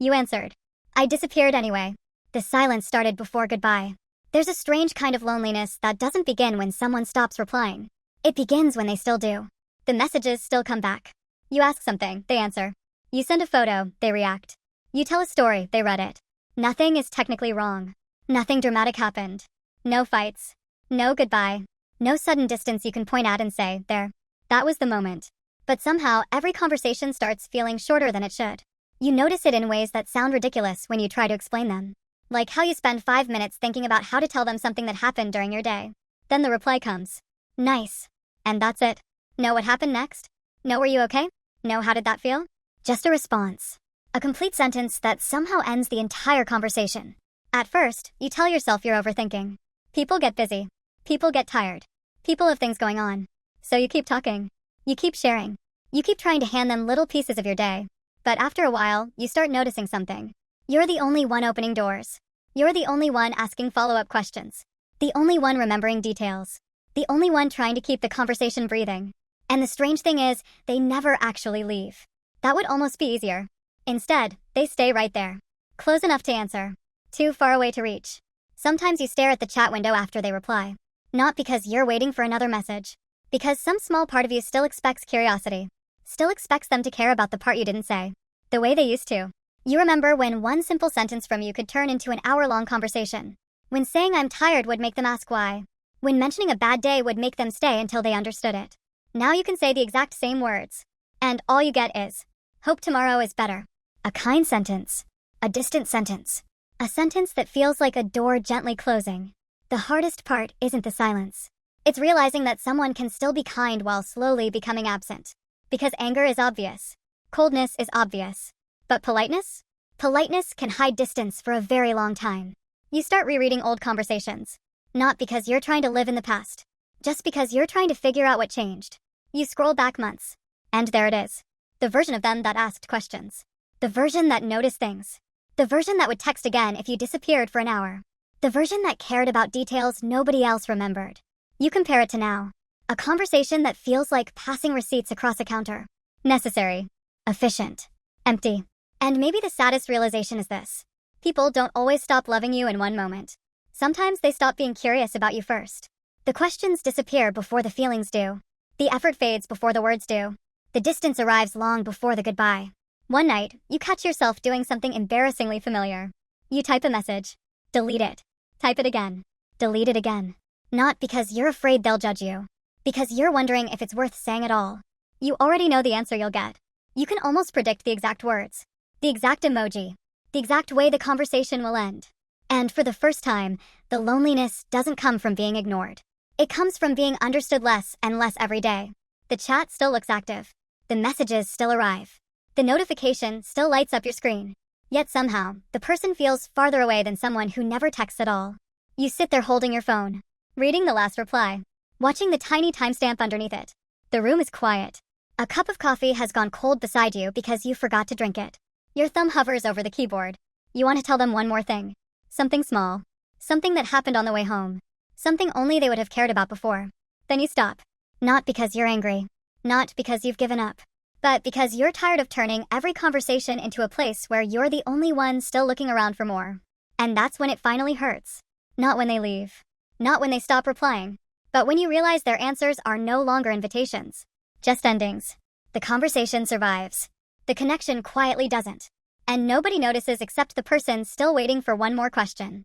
You answered. I disappeared anyway. The silence started before goodbye. There's a strange kind of loneliness that doesn't begin when someone stops replying. It begins when they still do. The messages still come back. You ask something, they answer. You send a photo, they react. You tell a story, they read it. Nothing is technically wrong. Nothing dramatic happened. No fights. No goodbye. No sudden distance you can point at and say, there. That was the moment. But somehow, every conversation starts feeling shorter than it should. You notice it in ways that sound ridiculous when you try to explain them. Like how you spend 5 minutes thinking about how to tell them something that happened during your day. Then the reply comes. Nice. And that's it. Know what happened next? Know were you okay? Know how did that feel? Just a response. A complete sentence that somehow ends the entire conversation. At first, you tell yourself you're overthinking. People get busy. People get tired. People have things going on. So you keep talking. You keep sharing. You keep trying to hand them little pieces of your day. But after a while, you start noticing something. You're the only one opening doors. You're the only one asking follow-up questions. The only one remembering details. The only one trying to keep the conversation breathing. And the strange thing is, they never actually leave. That would almost be easier. Instead, they stay right there. Close enough to answer. Too far away to reach. Sometimes you stare at the chat window after they reply. Not because you're waiting for another message. Because some small part of you still expects curiosity. Still expects them to care about the part you didn't say. The way they used to. You remember when one simple sentence from you could turn into an hour-long conversation. When saying I'm tired would make them ask why. When mentioning a bad day would make them stay until they understood it. Now you can say the exact same words. And all you get is, hope tomorrow is better. A kind sentence. A distant sentence. A sentence that feels like a door gently closing. The hardest part isn't the silence. It's realizing that someone can still be kind while slowly becoming absent. Because anger is obvious. Coldness is obvious. But politeness? Politeness can hide distance for a very long time. You start rereading old conversations. Not because you're trying to live in the past. Just because you're trying to figure out what changed. You scroll back months. And there it is. The version of them that asked questions. The version that noticed things. The version that would text again if you disappeared for an hour. The version that cared about details nobody else remembered. You compare it to now. A conversation that feels like passing receipts across a counter. Necessary. Efficient. Empty. And maybe the saddest realization is this. People don't always stop loving you in one moment. Sometimes they stop being curious about you first. The questions disappear before the feelings do. The effort fades before the words do. The distance arrives long before the goodbye. One night, you catch yourself doing something embarrassingly familiar. You type a message. Delete it. Type it again. Delete it again. Not because you're afraid they'll judge you. Because you're wondering if it's worth saying at all. You already know the answer you'll get. You can almost predict the exact words. The exact emoji. The exact way the conversation will end. And for the first time, the loneliness doesn't come from being ignored. It comes from being understood less and less every day. The chat still looks active. The messages still arrive. The notification still lights up your screen. Yet somehow, the person feels farther away than someone who never texts at all. You sit there holding your phone, reading the last reply, watching the tiny timestamp underneath it. The room is quiet. A cup of coffee has gone cold beside you because you forgot to drink it. Your thumb hovers over the keyboard. You want to tell them one more thing. Something small. Something that happened on the way home. Something only they would have cared about before. Then you stop. Not because you're angry. Not because you've given up. But because you're tired of turning every conversation into a place where you're the only one still looking around for more. And that's when it finally hurts. Not when they leave. Not when they stop replying. But when you realize their answers are no longer invitations. Just endings. The conversation survives. The connection quietly doesn't. And nobody notices except the person still waiting for one more question.